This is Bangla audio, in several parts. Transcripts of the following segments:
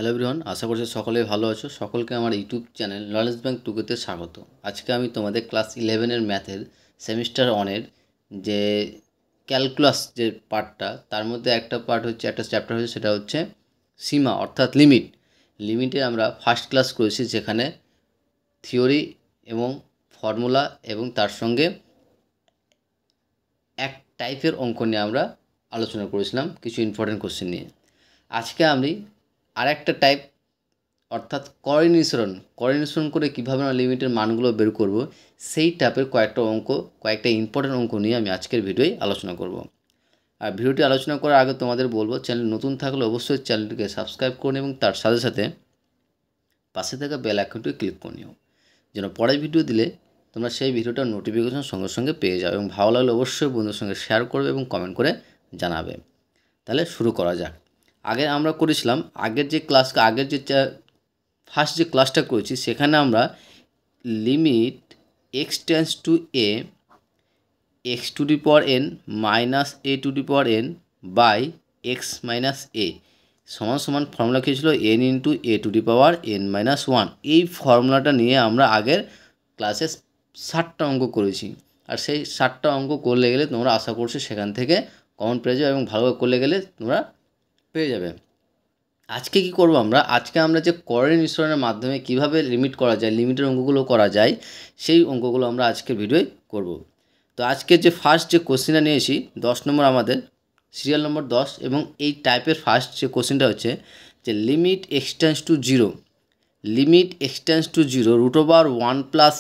হ্যালো এভরিওয়ান, আশা করছি সকলেই ভালো আছো। সকলকে আমার ইউটিউব চ্যানেল নলেজ ব্যাংক টুকুতে স্বাগত। আজকে আমি তোমাদের ক্লাস 11-এর ম্যাথের সেমিস্টার 1-এর যে ক্যালকুলাস যে পার্টটা, তার মধ্যে একটা পার্ট হচ্ছে, একটা চ্যাপ্টার হচ্ছে, সেটা হচ্ছে সীমা অর্থাৎ লিমিটে আমরা ফার্স্ট ক্লাস করেছি, যেখানে থিওরি এবং ফর্মুলা এবং তার সঙ্গে এক টাইপের অঙ্ক নিয়ে আমরা আলোচনা করেছিলাম, কিছু ইম্পর্টেন্ট কোশ্চেন নিয়ে। আজকে আমি আরেকটা টাইপ অর্থাৎ কোঅর্ডিনেশন করে কীভাবে আমরা লিমিটের মানগুলো বের করব, সেই টাইপের কয়েকটা ইম্পর্টেন্ট অঙ্ক নিয়ে আমি আজকের ভিডিওয় আলোচনা করব। আর ভিডিওটি আলোচনা করার আগে তোমাদের বলবো, চ্যানেল নতুন থাকলে অবশ্যই চ্যানেলটিকে সাবস্ক্রাইব করে নিও এবং তার সাথে সাথে পাশে থাকা বেল আইকনটি ক্লিক করে নিও, যেন পরের ভিডিও দিলে তোমরা সেই ভিডিওটার নোটিফিকেশন সঙ্গে সঙ্গে পেয়ে যাও। এবং ভালো লাগলে অবশ্যই বন্ধুদের সঙ্গে শেয়ার করবে এবং কমেন্ট করে জানাবে। তাহলে শুরু করা যাক। আগে আমরা করেছিলাম, ফার্স্ট যে ক্লাসটা করেছি, সেখানে আমরা limit x tends to a x to the power n minus a to the power n by x minus a সমান ফর্মুলা কী ছিল, n into a to the power n minus one. এই ফর্মুলাটা নিয়ে আমরা আগের ক্লাসে 60টা অঙ্ক করেছি। আর সেই 60টা অঙ্ক করলে গেলে তোমরা আশা করছি সেখান থেকে কমন পেয়ে যাবে এবং ভালোভাবে করলে গেলে তোমরা পেয়ে যাবে। আজকে কি করব আজকে আমরা যে কোঅর্ডিনেশনের মাধ্যমে কিভাবে লিমিট করা যায়, লিমিটের অঙ্কগুলো করা যায়, সেই অঙ্কগুলো আমরা আজকের ভিডিওয় করব। তো আজকে যে ফার্স্ট যে কোশ্চেনটা নিয়েছি 10 নম্বর, আমাদের সিরিয়াল নম্বর 10, এবং এই টাইপের ফার্স্ট যে কোশ্চেনটা হচ্ছে যে limit x tends to zero root over 1 plus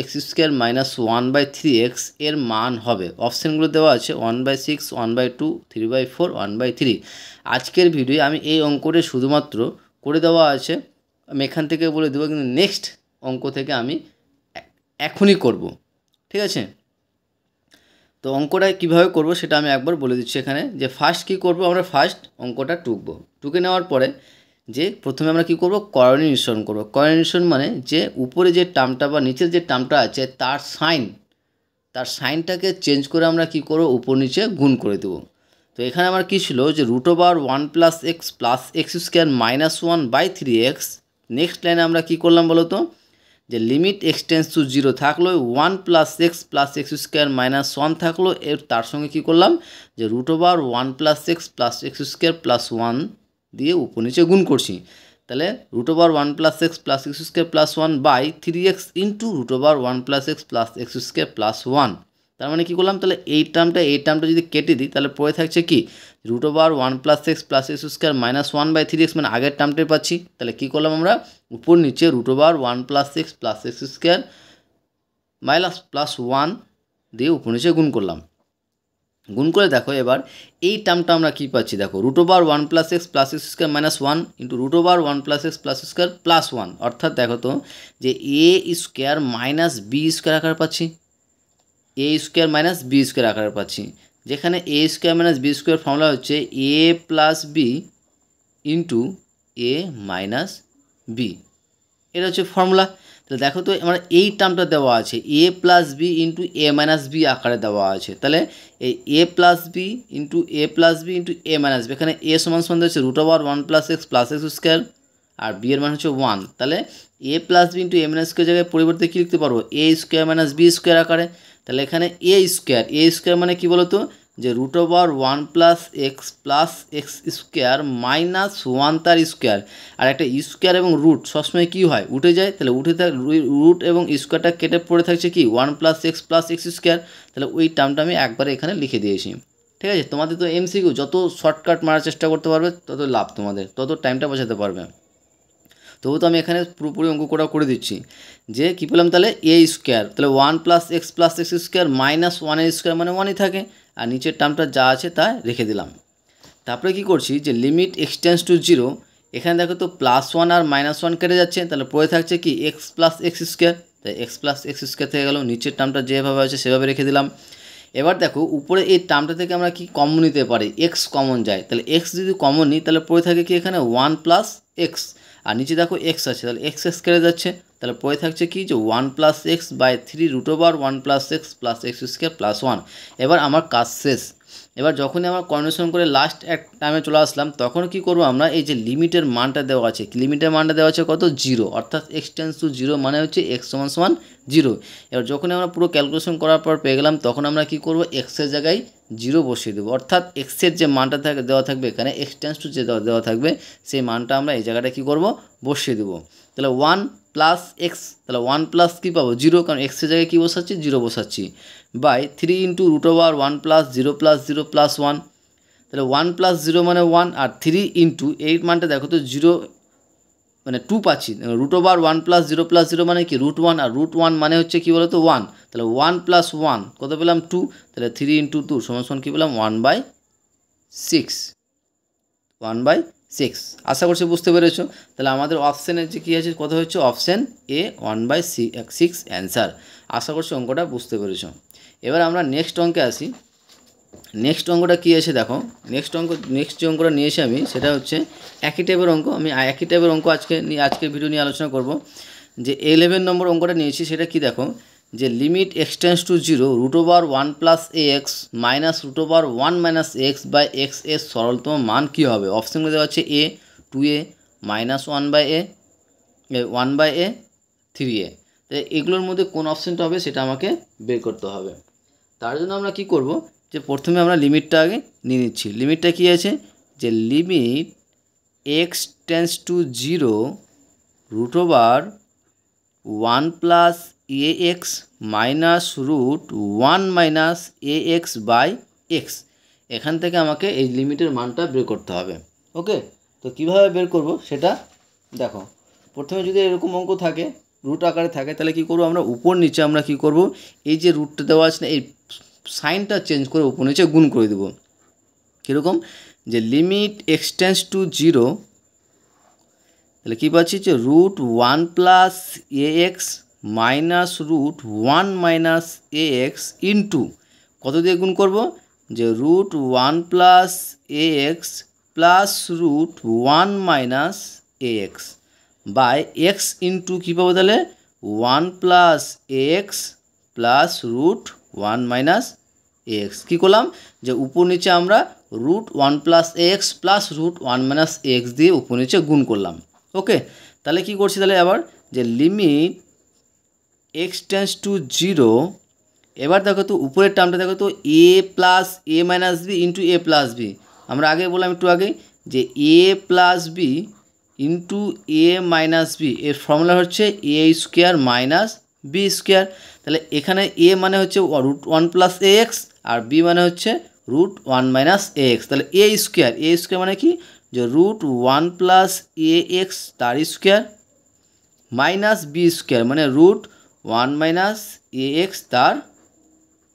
x square minus 1/3x এর মান হবে। অপশানগুলো দেওয়া আছে 1/6, 1/2, 3/4, 1/3। আজকের ভিডিওয়ে আমি এই অঙ্কটি শুধুমাত্র করে দেওয়া আছে, আমি এখান থেকে বলে দেবো, কিন্তু নেক্সট অঙ্ক থেকে আমি এখনই করব, ঠিক আছে? তো অঙ্কটা কীভাবে করব সেটা আমি একবার বলে দিচ্ছি এখানে। যে ফার্স্ট কী করব, আমরা ফার্স্ট অঙ্কটা টুকে নেওয়ার পরে যে প্রথমে আমরা কী করব, কোঅর্ডিনেশন করব। কোঅর্ডিনেশন মানে যে উপরে যে টার্মটা বা নিচের যে টার্মটা আছে তার সাইনটাকে চেঞ্জ করে আমরা কী করব, উপর নিচে গুণ করে দেবো। তো এখানে আমার কী ছিল, যে root over 1 plus x square minus 1/3x। Next লাইনে আমরা কী করলাম বলো তো, যে limit x tends to zero থাকলো 1 প্লাস এক্স স্কোয়ার মাইনাস 1 থাকলো, এর তার সঙ্গে কী করলাম, যে root over 1 plus x square plus 1 দিয়ে উপর নিচে গুণ করছি। তাহলে root over 1 plus x square plus 1/3x into root over 1 plus x square plus 1। তার মানে কী করলাম, তাহলে এই টার্মটা যদি কেটে দিই, তাহলে পড়ে থাকছে কি, root over 1 plus x square minus 1/3x, মানে আগের টার্মটাই পাচ্ছি। তাহলে কী করলাম, আমরা উপর নিচে root over 1 plus x square minus plus 1 দিয়ে উপর নিচে গুণ করলাম। গুণ করে দেখো এবার এই টার্মটা আমরা কী পাচ্ছি, দেখো root over 1 plus x square minus 1 into root over 1 plus x square plus 1, অর্থাৎ দেখো তো যে a square minus b square আকার পাচ্ছি, a square minus b square আকারে পাচ্ছি। যেখানে a square minus b square formula হচ্ছে a plus b into a minus b, এটা হচ্ছে ফর্মুলা। তো দেখো তো আমরা এই টার্মটা দেওয়া আছে a plus b into a minus b আকারে দেওয়া আছে। তাহলে এই a plus b into a minus b, এখানে এ সমান হচ্ছে root over 1 plus x square, আর বি এর মান হচ্ছে 1। তাহলে a plus b into a minus square জায়গায় পরিবর্তে কী লিখতে পারবো, a square minus b square আকারে। তাহলে এখানে এ স্কোয়ার মানে কি বলতো, যে root over 1 plus x square minus 1 তার স্কোয়ার, আর একটা স্কোয়ার এবং রুট সবসময় কী হয়, উঠে যায়। তাহলে রুট এবং স্কোয়ারটা কেটে পড়ে থাকছে কি 1 প্লাস এক্স স্কোয়ার। তাহলে ওই টার্মটা আমি একবারে এখানে লিখে দিয়েছি, ঠিক আছে? তোমাদের তো এমসিকিউ যত শর্টকাট মারার চেষ্টা করতে পারবে তত লাভ, তোমাদের তত টাইমটা বাঁচাতে পারবে। তবু তো আমি এখানে পুরোপুরি অঙ্ক করে দিচ্ছি। যে কী পেলাম, তাহলে এ স্কোয়ার, তাহলে 1 plus x square minus 1 square মানে 1ই থাকে, আর নিচের টার্মটা যা আছে তা রেখে দিলাম। তারপরে কি করছি, যে limit x tends to zero, এখানে দেখো তো +1 আর -1 কেটে যাচ্ছে, তাহলে পড়ে থাকছে কি এক্স স্কোয়ার। তাই এক্স স্কোয়ার থেকে গেল, নিচের টার্মটা যেভাবে আছে সেভাবে রেখে দিলাম। এবার দেখো উপরে এই টার্মটা থেকে আমরা কি কমন নিতে পারি, এক্স কমন যায়। তাহলে এক্স যদি কমন নিই, তাহলে পড়ে থাকে কি এখানে 1 প্লাস এক্স, আর নিচে দেখো এক্স আছে, তাহলে এক্স কেটে যাচ্ছে। তাহলে পড়ে থাকছে কি, যে 1 + x/3 √1 + x স্কোয়ার প্লাস 1। এবার আমার কাজ শেষ। এবার যখনই আমরা কনভার্সন করে লাস্ট এক টাইমে চলে আসলাম তখন কি করব আমরা এই যে লিমিটের মানটা দেওয়া আছে, লিমিটের মানটা দেওয়া আছে কত 0, অর্থাৎ x টেন্স টু 0 মানে হচ্ছে x সমান 0। এবার যখনই আমরা পুরো ক্যালকুলেশন করার পর পেয়ে গেলাম তখন আমরা কি করব x এর জায়গায় 0 বসিয়ে দেবো, অর্থাৎ x এর যে মানটা দেওয়া থাকবে এখানে x টেন্স টু যে দেওয়া থাকবে সেই মানটা আমরা এই জায়গাটা কি করব বসিয়ে দেবো। তাহলে 1 প্লাস এক্স, তাহলে 1 প্লাস কী পাবো 0, কারণ এক্সের জায়গায় কী বসাচ্ছি 0 বসাচ্ছি, by 3 into root over 1 plus 0 plus 0 plus 1। তাহলে 1 প্লাস 0 মানে 1, আর 3 ইন্টু এই মানটা দেখো তো 0 মানে 2 পাচ্ছি, রুট ওভার 1 প্লাস 0 প্লাস 0 মানে কি রুট 1, আর রুট 1 মানে হচ্ছে কী বলো তো 1। তাহলে 1 প্লাস 1 কত পেলাম 2, তাহলে 3 ইন্টু 2 সমান কী পেলাম 1/6, 1/6। আশা করছি বুঝতে পেরেছো। তাহলে আমাদের অপশানের যে কী আছে কত হচ্ছে অপশান এ 1/6 অ্যান্সার। আশা করছি অঙ্কটা বুঝতে পেরেছো। এবার আমরা নেক্সট অঙ্কে আসি। নেক্সট অঙ্কটা কী আছে দেখো, নেক্সট যে অঙ্কটা নিয়ে এসে আমি সেটা হচ্ছে একই টাইপের অঙ্ক। আমি একই টাইপের অঙ্ক আজকের ভিডিও নিয়ে আলোচনা করব। যে 11 নম্বর অঙ্কটা নিয়েছি সেটা কি দেখো, যে limit x tends to 0 root over 1 plus ax minus root over 1 minus x by x এর সরলতম মান কী হবে। অপশানগুলো দেওয়া হচ্ছে a 2a minus 1/a 3a। তাহলে এগুলোর মধ্যে কোন অপশানটা হবে সেটা আমাকে বের করতে হবে। তার জন্য আমরা কি করব, যে প্রথমে আমরা লিমিটটা আগে নিয়ে নিচ্ছি। লিমিটটা কী আছে, যে limit x tends to 0 root over 1 plus ax minus root 1 minus ax by x. এখান থেকে আমাকে এই লিমিটের মানটা বের করতে হবে। ওকে, তো কীভাবে বের করব সেটা দেখো। প্রথমে যদি এরকম অঙ্ক থাকে রুট আকারে থাকে তাহলে কী করবো আমরা উপর নিচে আমরা কী করব, এই যে রুটটা দেওয়া আছে না এই সাইনটা চেঞ্জ করে উপর নিচে গুণ করে দেবো। কীরকম, যে লিমিট x টেন্স টু 0, তাহলে কী পাচ্ছি যে root 1 plus ax minus root 1 minus ax into কত দিয়ে গুণ করব, যে root 1 plus ax plus root 1 minus ax by x into কী পাবো তাহলে 1 plus ax plus root 1 minus ax। কী করলাম, যে উপর নিচে আমরা root 1 plus ax plus root 1 minus ax দিয়ে উপর নিচে গুণ করলাম। ওকে, তাহলে কী করছি তাহলে আবার, যে লিমিট x টেন্স টু 0, এবার দেখো তো উপরের টার্মটা দেখো তো a plus a minus b into a plus b. আমরা আগে বললাম একটু আগে যে a plus b into a minus b এর ফর্মুলা হচ্ছে a square minus b square. তাহলে এখানে a মানে হচ্ছে রুট 1 প্লাস ax আর b মানে হচ্ছে রুট 1 মাইনাস ax। তাহলে এ স্কোয়ার মানে কি, যে রুট 1 প্লাস ax তার স্কোয়ার মাইনাস বি স্কোয়ার মানে রুট 1 মাইনাস ax তার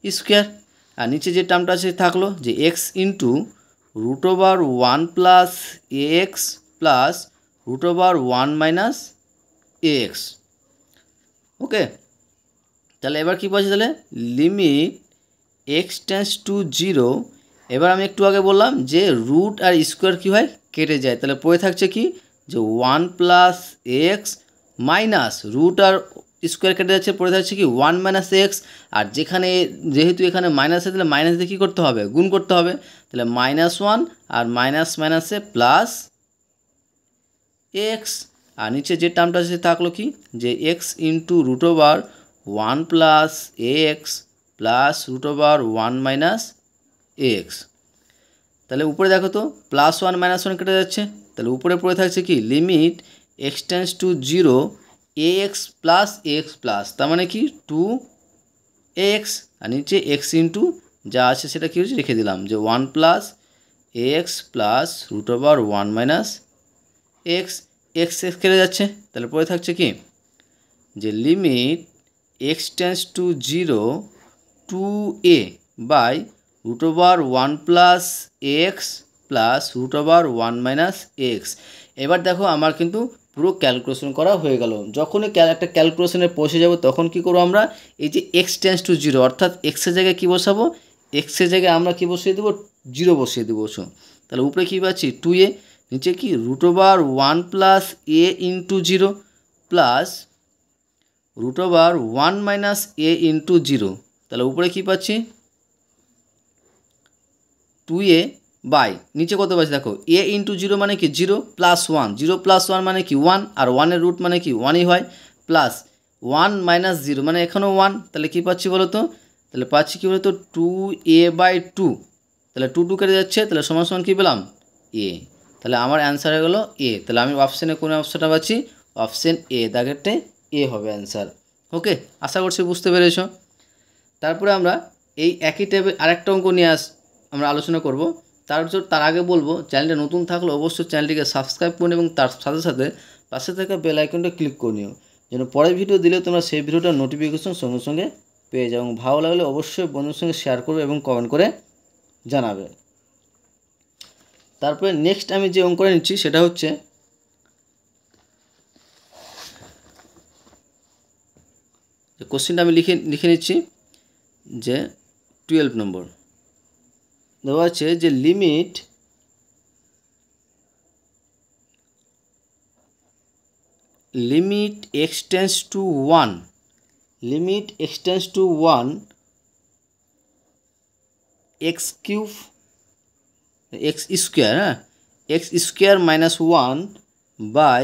স্কোয়ার। আর নিচে যে টার্মটা আছে থাকলো যে x into root over 1 plus ax plus root over 1 minus ax। Okay, তাহলে এবার কী পাচ্ছি, তাহলে লিমিট x টেন্স টু 0, এবার আমি একটু আগে বললাম যে রুট আর স্কোয়ার কী হয় কেটে যায়, তাহলে পড়ে থাকছে কি, যে 1 প্লাস এক্স মাইনাস রুট আর স্কোয়ার কেটে যাচ্ছে, পড়ে থাকছে কি 1 মাইনাস এক্স। আর যেহেতু এখানে মাইনাস আছে তাহলে মাইনাস দিয়ে কী করতে হবে, গুণ করতে হবে। তাহলে -1 আর মাইনাসে প্লাস এক্স। আর নিচে যে টার্মটা আছে থাকলো কি, যে x into root over 1 plus x plus root over 1 minus x. তাহলে উপরে দেখো তো +1 -1 কেটে যাচ্ছে, তাহলে উপরে পড়ে থাকছে কি limit x tends to 0 ax plus x plus, তার মানে কি 2x। আর নিচে x ইন্টু যা আছে সেটা কী হচ্ছে রেখে দিলাম, যে 1 plus ax plus root over 1 minus x. X কেটে যাচ্ছে, তাহলে পড়ে থাকছে কি, যে limit x tends to 0 2a by root over 1 plus x plus root over 1 minus x. এবার দেখো আমার কিন্তু পুরো ক্যালকুলেশন করা হয়ে গেল। যখনই একটা ক্যালকুলেশনে পৌঁছে যাব তখন কি করব আমরা, এই যে x টেন্স টু 0 অর্থাৎ এক্সের জায়গায় কী বসাবো, এক্সের জায়গায় আমরা কী বসিয়ে দেবো 0 বসিয়ে দেবো। তাহলে উপরে কী পাচ্ছি 2a, নিচে কি root over 1 plus a into 0 plus root over 1 minus a into 0। তাহলে উপরে কী পাচ্ছি 2a বাই নিচে কত পাচ্ছি দেখো a ইন্টু 0 মানে কি 0 প্লাস 1 0 প্লাস 1 মানে কি 1 আর 1 এর রুট মানে কি 1ই হয় প্লাস 1 মাইনাস 0 মানে এখানেও 1 তাহলে কি পাচ্ছি বলো তো তাহলে পাচ্ছি কি বলো তো 2a বাই 2 তাহলে 2 2 কেটে যাচ্ছে তাহলে সমান সমান কী পেলাম a তাহলে আমার অ্যান্সার হয়ে গেলো a তাহলে আমি অপশানে কোন অপশানটা পাচ্ছি অপশান a দাগেরটে a হবে অ্যান্সার ওকে আশা করছি বুঝতে পেরেছো তারপরে আমরা এই একই টাইপের আরেকটা অঙ্ক নিয়ে আমরা আলোচনা করব তার আগে বলবো চ্যানেলটা নতুন থাকলে অবশ্যই চ্যানেলটিকে সাবস্ক্রাইব করুন এবং তার সাথে সাথে পাশে থাকা বেল আইকনটা ক্লিক করে নিও যেন পরের ভিডিও দিলে তোমরা সেই ভিডিওটার নোটিফিকেশন সঙ্গে সঙ্গে পেয়ে যাও এবং ভালো লাগলে অবশ্যই বন্ধুদের সঙ্গে শেয়ার করবে এবং কমেন্ট করে জানাবে তারপরে নেক্সট আমি যে অঙ্কটা নিচ্ছি সেটা হচ্ছে যে কোশ্চেনটা আমি লিখে নিচ্ছি যে 12 নম্বর দেওয়া আছে যে limit x tends to 1 limit x tends to 1 x cube x square হ্যাঁ x square minus 1 by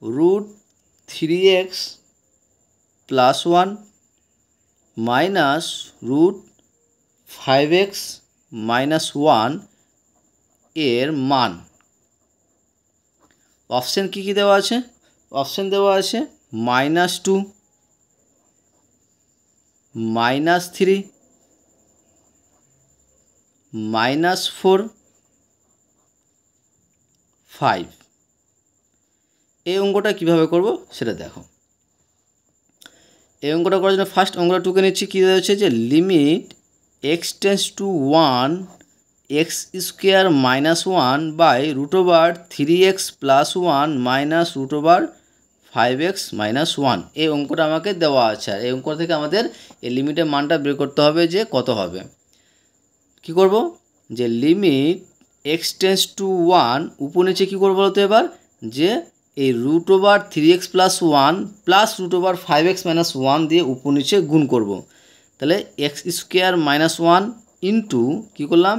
root 3x plus 1 minus root 5x minus 1 এর মান অপশান কী কী দেওয়া আছে অপশান দেওয়া আছে -2 -3 -4 5 এই অঙ্কটা কীভাবে করব সেটা দেখো এই অঙ্কটা করার জন্য ফার্স্ট অঙ্কটা টুকে নিচ্ছি কী দেওয়া হচ্ছে যে limit x tends to 1 x square minus 1 by root over 3x plus 1 minus root over 5x minus 1 এই অঙ্কটা আমাকে দেওয়া আছে আর এই অঙ্ক থেকে আমাদের এই লিমিটের মানটা বের করতে হবে যে কত হবে কি করব যে লিমিট x টেন্ডস টু 1 উপর নিচে কী করবো বলতো এবার যে এই root over 3x plus 1 plus root over 5x minus 1 দিয়ে উপর নিচে গুণ করব তাহলে x স্কোয়ার মাইনাস 1 ইন্টু কী করলাম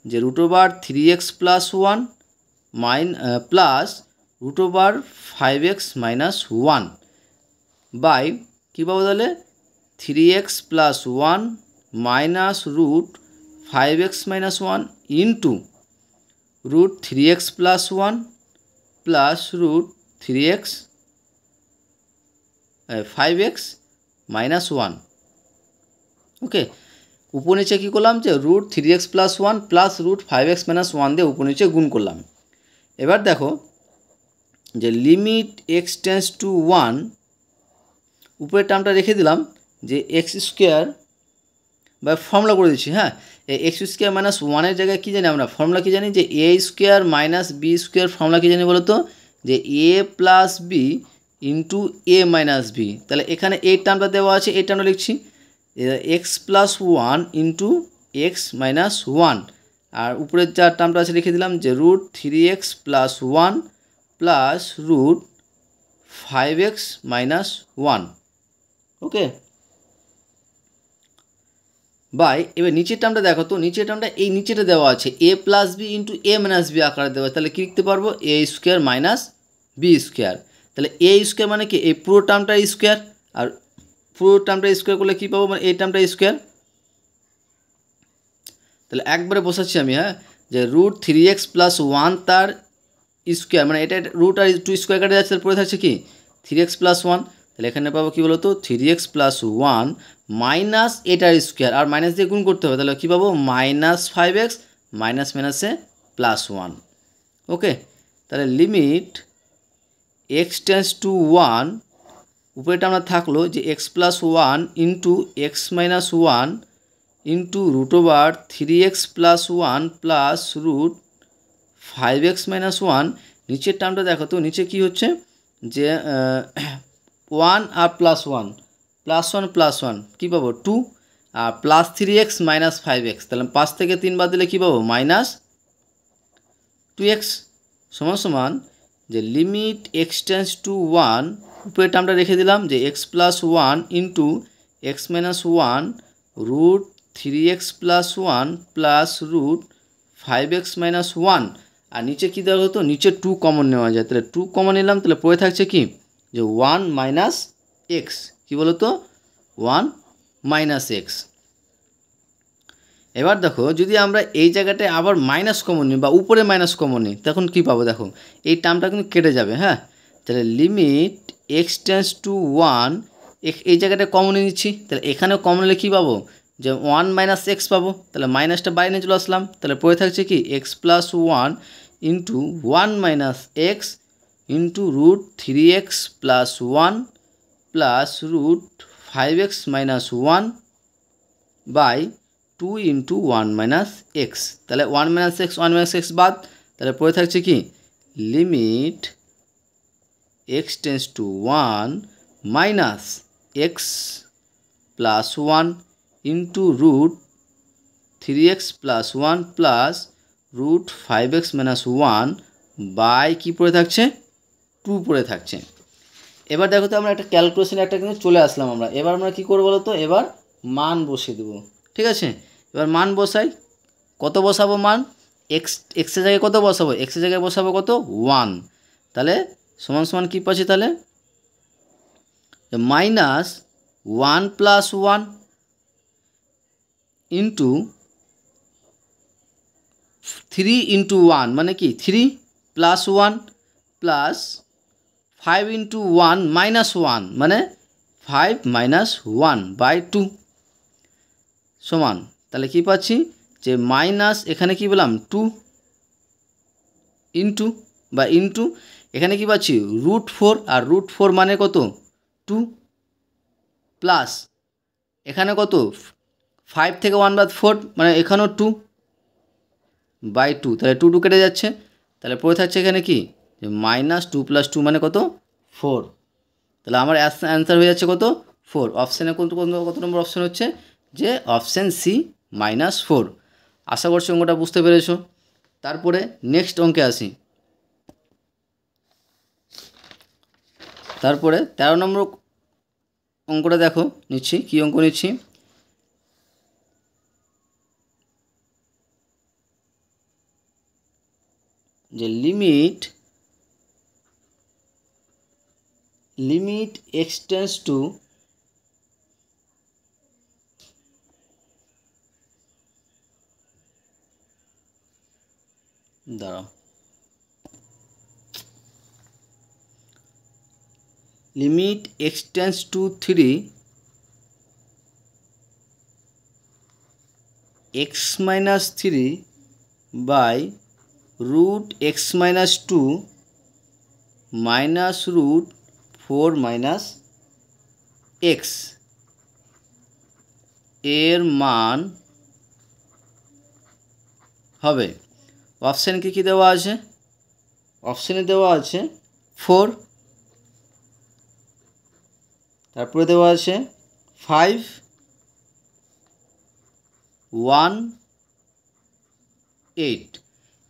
যে root over 3x plus 1 plus root over 5x minus 1 by কী পাবো তাহলে 3x plus 1 minus root 5x minus 1 into root 3x plus 1 plus root 3x 5x minus 1 okay উপর নিচে কী করলাম যে root 3x plus 1 plus root 5x minus 1 দিয়ে উপর নিচে গুণ করলাম এবার দেখো যে লিমিট x টেন্ডস টু 1 উপরের টার্মটা রেখে দিলাম যে x স্কোয়ার বা ফর্মুলা করে দিচ্ছি হ্যাঁ এই x স্কোয়ার মাইনাস 1 জায়গায় কী জানি আমরা ফর্মুলা কী জানি যে a square minus b square formula কী জানি বলো তো যে a plus b into a minus b তাহলে এখানে এই টার্মটা দেওয়া আছে এই টার্মটা লিখছি x plus 1 into x minus 1 আর উপরের যা টার্মটা আছে লিখে দিলাম যে root 3x plus 1 plus root 5x minus 1 okay by এবার নিচের টার্মটা দেখো তো নিচের টার্মটা এই নিচেটা দেওয়া আছে a plus b into a minus b আকারে দেওয়া তাহলে কী লিখতে পারবো a square minus b square তাহলে a স্কোয়ার মানে কি এই পুরো টার্মটা স্কোয়ার আর পুরো টার্মটা স্কোয়ার করলে কী পাবো মানে এই টার্মটা স্কোয়ার তাহলে একবারে বসাচ্ছি আমি হ্যাঁ যে রুট 3x প্লাস 1 তার স্কোয়ার মানে এটা রুট আর 2 স্কোয়ার কাটে যাচ্ছে পড়ে থাকছে কি 3x প্লাস 1 তাহলে এখানে পাবো কী বলো তো 3x প্লাস 1 মাইনাস এটার স্কোয়ার আর মাইনাস দিয়ে গুণ করতে হবে তাহলে কী পাবো মাইনাস 5x মাইনাস মাইনাসে প্লাস 1 ওকে তাহলে লিমিট x টেন্ডস টু 1 উপরেটা আমরা থাকলো যে x plus 1 into x minus 1 into root over 3x plus 1 plus root 5x minus 1 নিচের টার্মটা দেখো তো নিচে কী হচ্ছে যে 1 আর প্লাস 1 প্লাস 1 কী পাবো 2 আর প্লাস 3x মাইনাস 5x তাহলে 5 থেকে 3 বাদ দিলে কী পাবো মাইনাস 2x সমান সমান যে লিমিট x টেন্ডস টু 1 উপরের টার্মটা রেখে দিলাম যে x plus 1 into x minus 1 root 3x plus 1 plus root 5x minus 1 আর নিচে কী দেওয়া হতো, নিচে 2 কমন নেওয়া যায়, তাহলে 2 কমন নিলাম, তাহলে পড়ে থাকছে কি যে 1 মাইনাস এক্স, কী বলো তো 1 মাইনাস এক্স। এবার দেখো যদি আমরা এই জায়গাটায় আবার মাইনাস কমন নিই বা উপরে মাইনাস কমন নিই তখন কী পাবো, দেখো এই টার্মটা কিন্তু কেটে যাবে। হ্যাঁ, তাহলে লিমিট এক্স টেন্স টু 1, এই জায়গাটা কমন নিচ্ছি, তাহলে এখানেও কমন নিলে কী পাবো যে 1 মাইনাস এক্স পাবো, তাহলে মাইনাসটা বাইরে নিয়ে চলে আসলাম, তাহলে পড়ে থাকছে কি x plus 1 into 1 minus x into root 3x plus 1 plus root 5x minus 1 by 2 into 1 minus x. তাহলে 1 মাইনাস এক্স বাদ, তাহলে পড়ে থাকছে কি limit x tends to 1 minus x plus 1 into root 3x plus 1 plus root 5x minus 1 by কী পড়ে থাকছে 2 পড়ে থাকছে। এবার দেখো তো আমরা একটা ক্যালকুলেশন একটা কিন্তু চলে আসলাম আমরা। এবার আমরা কী করবো বলো তো, এবার মান বসিয়ে দেবো। ঠিক আছে, এবার মান বসাই, কত বসাবো মান, এক্সের জায়গায় কত বসাবো, এক্সের জায়গায় বসাবো কত 1, তাহলে সমান সমান কী পাচ্ছি, তাহলে মাইনাস 1 প্লাস 1 ইন্টু 3 ইন্টু 1 মানে কি 3 প্লাস 1 প্লাস 5 ইন্টু 1 মাইনাস 1 মানে 5 মাইনাস 1 বাই 2 সমান, তাহলে কী পাচ্ছি যে মাইনাস এখানে কী বললাম 2 ইন্টু বা ইন্টু এখানে কী পাচ্ছি রুট 4 আর রুট 4 মানে কত 2 প্লাস এখানে কত 5 থেকে 1 বাদ 4 মানে এখানেও 2 বাই 2, তাহলে 2 কেটে যাচ্ছে, তাহলে পড়ে থাকছে এখানে কি যে মাইনাস 2 প্লাস 2 মানে কত 4, তাহলে আমার অ্যান্সার হয়ে যাচ্ছে কত 4। অপশানে কত নম্বর অপশান হচ্ছে যে অপশান সি মাইনাস 4। আশা করছি অঙ্কটা বুঝতে পেরেছো। তারপরে নেক্সট অঙ্কে আসি। তারপরে 13 নম্বর অঙ্কটা দেখো নিচ্ছি, কী অঙ্ক নিচ্ছি, যে লিমিট এক্স টেন্স টু দাঁড়াও limit x tends to 3 x minus 3 by root x minus 2 minus root 4 minus x এর মান হবে, অপশান কী দেওয়া আছে, অপশানে দেওয়া আছে 4, তারপরে দেওয়া আছে 5, 1, 8,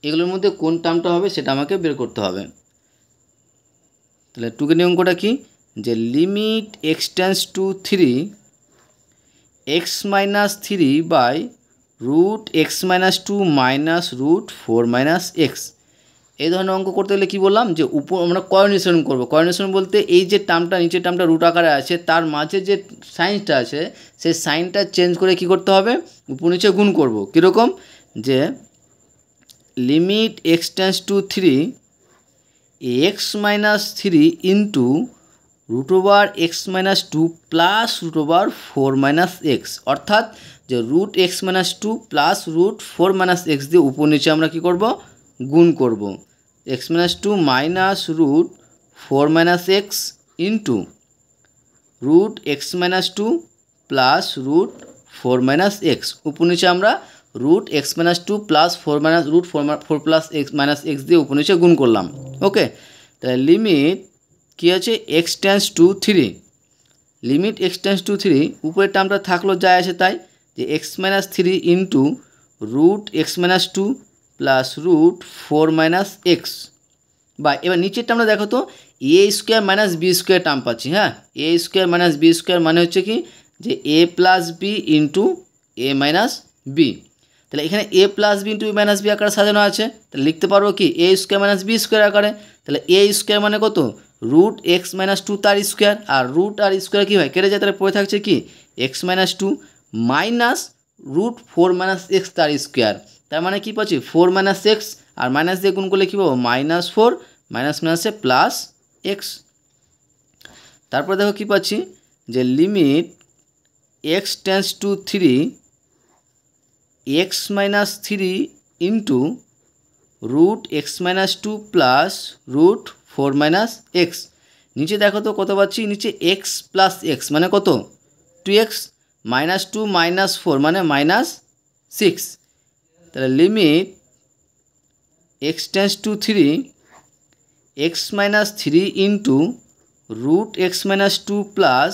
এগুলোর মধ্যে কোন টার্মটা হবে সেটা আমাকে বের করতে হবে। তাহলে টুকের অঙ্কটা কি যে limit x tends to 3 x minus 3 by root x minus 2 minus root 4 minus x. এই ধরনের অঙ্ক করতে গেলে কী বললাম যে আমরা কোঅর্ডিনেশন করব। কোঅর্ডিনেশন বলতে এই যে টার্মটা নিচের টার্মটা রুট আকারে আছে তার মাঝে যে সাইনটা আছে সেই সাইনটা চেঞ্জ করে কি করতে হবে উপর নিচে গুণ করব। কীরকম যে limit x tends to 3 x minus 3 into root over x minus 2 plus root over 4 minus x, অর্থাৎ যে root x minus 2 plus root 4 minus x দিয়ে উপর নিচে আমরা কী করব গুণ করব। X minus 2 minus root 4 minus x into root x minus 2 plus root 4 minus x, উপর নিচে আমরা root x minus 2 plus 4 minus root 4 plus x minus x দিয়ে উপর নিচে গুণ করলাম। ওকে, তাহলে লিমিট কী আছে x tends to 3, limit x tends to 3 উপরের টার্মটা থাকলো যায় আছে তাই যে x minus 3 into root x minus 2 plus root 4 minus x বা এবার নিচের টার্মটা দেখো তো a square minus b square term পাচ্ছি। হ্যাঁ, a square minus b square মানে হচ্ছে কি যে a plus b into a minus b. তো তাহলে এখানে a plus b into minus b আকারে সাজানো আছে, তাহলে লিখতে পারবো কি a square minus b square আকারে। তাহলে এ স্কোয়ার মানে কত রুট এক্স মাইনাস টু তার স্কোয়ার, আর রুট আর স্কোয়ার কী হয় কেটে যায়, তাহলে পড়ে থাকছে কি x minus two minus root four minus x তার স্কোয়ার। তার মানে কী পাচ্ছি ফোর মাইনাস এক্স, আর মাইনাস দিয়ে গুণ করলে কী পাবো মাইনাস ফোর, মাইনাস মাইনাসে প্লাস এক্স। তারপরে দেখো কী পাচ্ছি যে limit x tends to three x minus three into root x minus two plus root four minus x. নিচে দেখো তো কত পাচ্ছি, নিচে এক্স প্লাস এক্স মানে কত two x, minus two minus four মানে মাইনাস সিক্স। তাহলে limit x tends to three x minus three into root x minus two plus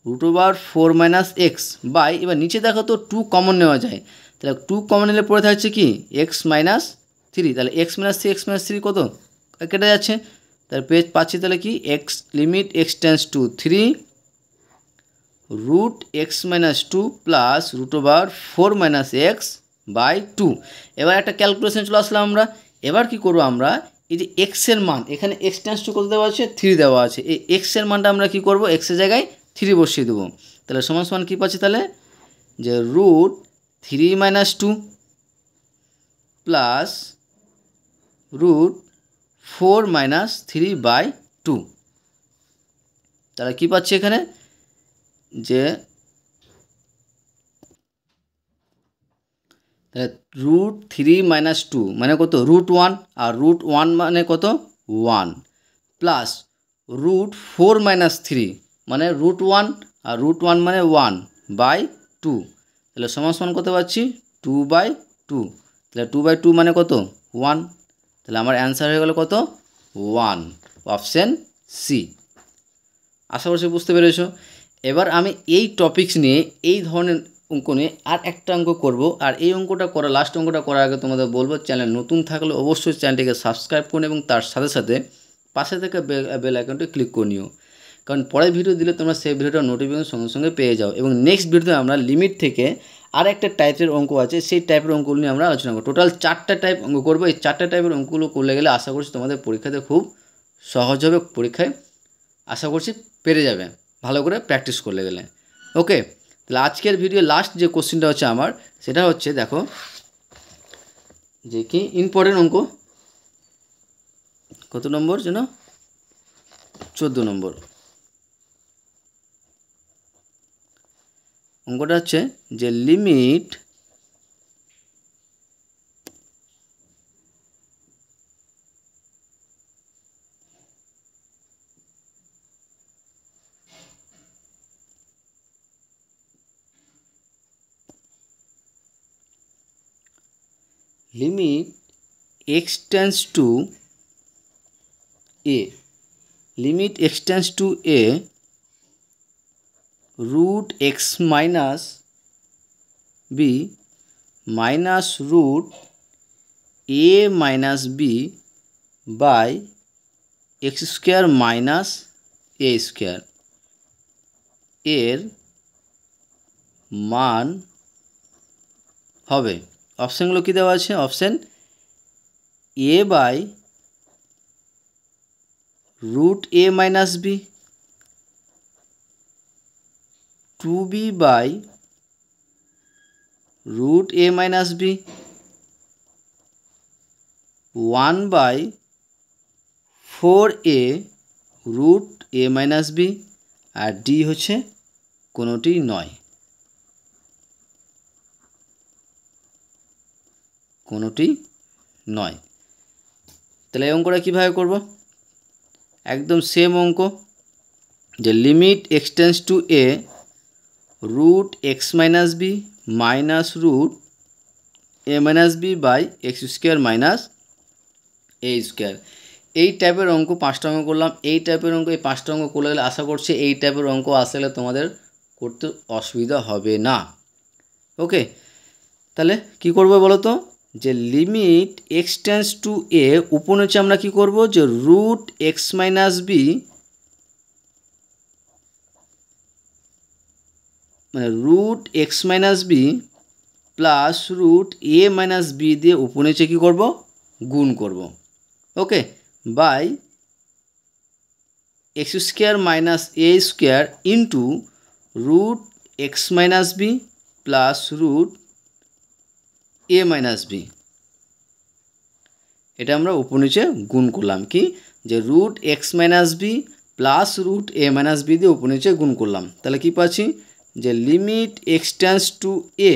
root over four minus x by, এবার নিচে দেখো তো টু কমন নেওয়া যায়, তাহলে টু কমন নিলে পড়ে থাকছে কি এক্স মাইনাস থ্রি, তাহলে এক্স মাইনাস থ্রি কত কেটে যাচ্ছে, তাহলে পেজ পাচ্ছি তাহলে কি x limit x tends to three root x minus two plus root over four minus x by two. এবার একটা ক্যালকুলেশন চলে আসলাম আমরা। এবার কি করবো আমরা, এই যে এক্সের মান এখানে এক্স টেন্স টু কত দেওয়া আছে থ্রি দেওয়া আছে, এই এক্সের মানটা আমরা কি করব এক্সের জায়গায় থ্রি বসিয়ে দেবো। তাহলে সমান সমান কী পাচ্ছি তাহলে যে root three minus two plus root four minus three by two. তাহলে কী পাচ্ছি এখানে যে তাহলে রুট থ্রি মাইনাস টু মানে কত রুট ওয়ান, আর রুট ওয়ান মানে কত one, plus root four minus three মানে রুট ওয়ান, আর রুট ওয়ান মানে ওয়ান বাই টু। তাহলে সমান সমান কত পাচ্ছি টু বাই টু। তাহলে টু বাই টু মানে কত ওয়ান, তাহলে আমার অ্যান্সার হয়ে গেল কত ওয়ান, অপশান সি। আশা করছি বুঝতে পেরেছো। এবার আমি এই টপিকস নিয়ে এই ধরনের অঙ্ক নিয়ে আর একটা অঙ্ক করব, আর এই অঙ্কটা করা লাস্ট অঙ্কটা করার আগে তোমাদের বলবো চ্যানেল নতুন থাকলে অবশ্যই চ্যানেলটিকে সাবস্ক্রাইব করুন এবং তার সাথে সাথে পাশে থেকে বেল আইকনটি ক্লিক করে নিও, কারণ পরের ভিডিও দিলে তোমরা সেই ভিডিওটা নোটিফিকেশন সঙ্গে সঙ্গে পেয়ে যাও। এবং নেক্সট ভিডিওতে আমরা লিমিট থেকে আর একটা টাইপের অঙ্ক আছে, সেই টাইপের অঙ্কগুলো নিয়ে আমরা আলোচনা করব। টোটাল 4টা টাইপ অঙ্ক করবো। এই 4টা টাইপের অঙ্কগুলো করলে গেলে আশা করছি তোমাদের পরীক্ষাতে খুব সহজ হবে, পরীক্ষায় আশা করছি পেরে যাবে ভালো করে প্র্যাকটিস করলে গেলে। ওকে, তাহলে আজকের ভিডিও লাস্ট যে কোশ্চেনটা হচ্ছে আমার, সেটা হচ্ছে দেখো যে কি ইম্পর্টেন্ট অঙ্ক, কত নম্বর যেন 14 নম্বর অঙ্কটা হচ্ছে যে limit x tends to a, limit x tends to a root x minus b minus root a minus b by x square minus a square এর মান হবে, অপশানগুলো কী দেওয়া আছে, option A by root a minus b, two b by root a minus b, one by four a root a minus b, আর ডি হচ্ছে কোনোটি নয়, কোনোটি নয়। তাহলে এই অঙ্কটা কীভাবে করব, একদম সেম অঙ্ক, যে limit x tends to a root x minus b minus root a minus b by x square minus a square. এই টাইপের অঙ্ক 5টা অঙ্ক করলাম। এই টাইপের অঙ্ক এই 5টা অঙ্ক করলে গেলে আশা করছি এই টাইপের অঙ্ক আসলে তোমাদের করতে অসুবিধা হবে না। ওকে, তাহলে কি করব বলো তো, যে limit x tends to a উপর নিচে আমরা কি করব, যে রুট এক্স মাইনাস বি মানে root x minus b plus root a minus b দিয়ে উপর নিচে কী করবো, গুণ করব। Okay, by x square minus a square into root x minus b plus root a minus b. এটা আমরা উপর নিচে গুণ করলাম, কি যে root x minus b plus root a minus b দিয়ে উপর নিচে গুণ করলাম। তাহলে কী পাচ্ছি, যে limit x tends to a,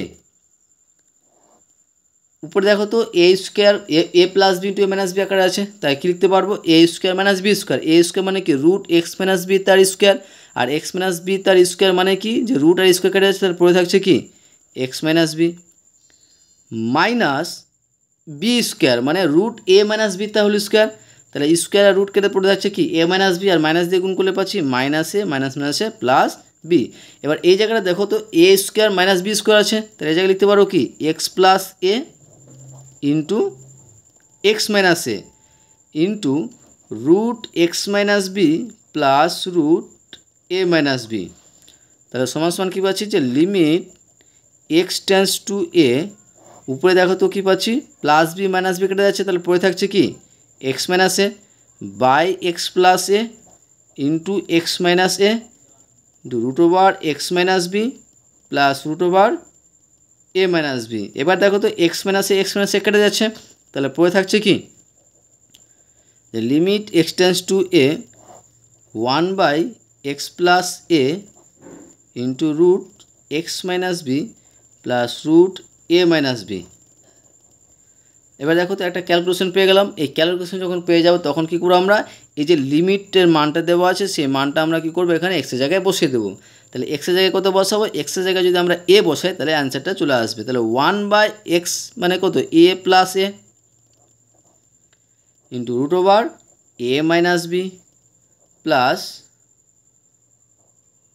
উপরে দেখো তো a square A plus B two A minus b আকারে আছে, তাই কী লিখতে পারবো, a square minus b square. A square মানে কি রুট এক্স মাইনাস বি তার স্কোয়ার, আর এক্স মাইনাস বি তার স্কোয়ার মানে কি যে রুট আর স্কোয়ার কেটে আছে, তার পরে থাকছে কি x minus b, minus b square মানে রুট এ মাইনাস বি তাহলে স্কোয়ার, তাহলে স্কোয়ার আর রুট কেটে পড়ে যাচ্ছে কি এ মাইনাস বি, আর মাইনাস দিয়ে গুণ করলে পাচ্ছি মাইনাস এ মাইনাসে প্লাস বি। এবার এই জায়গাটা দেখো তো a square minus b square আছে, তাহলে এই জায়গায় লিখতে পারো কি x plus a into x minus a into root x minus b plus root a minus b. তাহলে সমান সমান কী পাচ্ছি, যে limit x tends to a, উপরে দেখো তো কী পাচ্ছি প্লাস বি মাইনাস বি কেটে যাচ্ছে, তাহলে পড়ে থাকছে কি x minus a by x plus a into x minus a root over x minus b plus root over a minus b. এবার দেখো তো এক্স মাইনাস এ কেটে যাচ্ছে, তাহলে পড়ে থাকছে কি যে limit x tends to a 1 by x plus a into root x minus b plus root a minus b. এবার দেখো তো একটা ক্যালকুলেশন পেয়ে গেলাম। এই ক্যালকুলেশন যখন পেয়ে যাবো তখন কী করবো, আমরা এই যে লিমিটের মানটা দেওয়া আছে সেই মানটা আমরা কী করবো, এখানে এক্সের জায়গায় বসিয়ে দেবো। তাহলে এক্সের জায়গায় কত বসাবো, এক্সের জায়গায় যদি আমরা এ বসাই তাহলে অ্যান্সারটা চলে আসবে। তাহলে 1 বাই এক্স মানে কত এ plus a into root over a minus b plus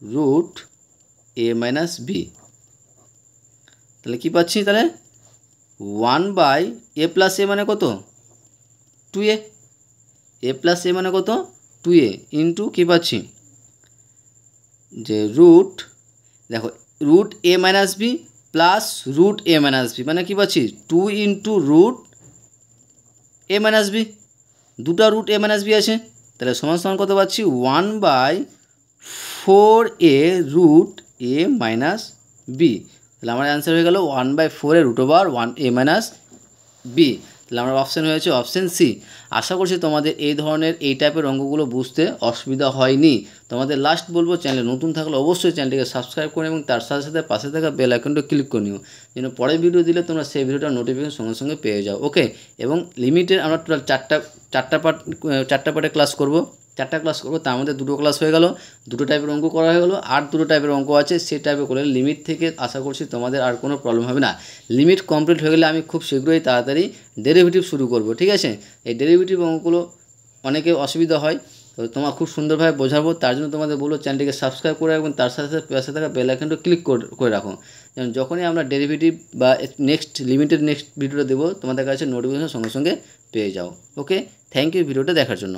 root a minus b. তাহলে কী পাচ্ছি, তাহলে 1 বাই এ প্লাস এ মানে কত 2a, এ প্লাস এ মানে কত 2a ইন্টু কী পাচ্ছি যে রুট, দেখো root a minus b plus root a minus b মানে কী পাচ্ছি 2 into root a minus b, দুটা রুট এ মাইনাস বি আছে, তাহলে সমান সমান কত পাচ্ছি 1 by 4a root a minus b. তাহলে আমার অ্যান্সার হয়ে গেল 1 by 4 root over 1 a minus b. তাহলে আমার অপশান হয়েছে অপশান সি। আশা করছি তোমাদের এই ধরনের এই টাইপের অঙ্কগুলো বুঝতে অসুবিধা হয়নি। তোমাদের লাস্ট বলবো, চ্যানেলে নতুন থাকলে অবশ্যই চ্যানেলটিকে সাবস্ক্রাইব করে এবং তার সাথে সাথে পাশে থাকা বেল আইকনটা ক্লিক করে নিও, যেন পরের ভিডিও দিলে তোমরা সেই ভিডিওটার নোটিফিকেশন সঙ্গে সঙ্গে পেয়ে যাও। ওকে, এবং লিমিটের আমরা টোটাল চারটা পার্টে ক্লাস করব, 4টা ক্লাস করবো, তার মধ্যে 2টো ক্লাস হয়ে গেল, 2টো টাইপের অঙ্ক করা হয়ে গেলো, আর 2টো টাইপের অঙ্ক আছে, সেই টাইপে করলে লিমিট থেকে আশা করছি তোমাদের আর কোনো প্রবলেম হবে না। লিমিট কমপ্লিট হয়ে গেলে আমি খুব শীঘ্রই তাড়াতাড়ি ডেরিভেটিভ শুরু করব, ঠিক আছে। এই ডেরিভেটিভ অঙ্কগুলো অনেকে অসুবিধা হয়, তো তোমার খুব সুন্দরভাবে বোঝাবো, তার জন্য তোমাদের বলবো চ্যানেলটিকে সাবস্ক্রাইব করে এবং তার সাথে সাথে পাশে থাকা বেল আইকনটা ক্লিক করে রাখো, যেন যখনই আমরা ডেরিভেটিভ বা লিমিটেড নেক্সট ভিডিওটা দেবো তোমাদের কাছে নোটিফিকেশন সঙ্গে সঙ্গে পেয়ে যাও। ওকে, থ্যাংক ইউ ভিডিওটা দেখার জন্য।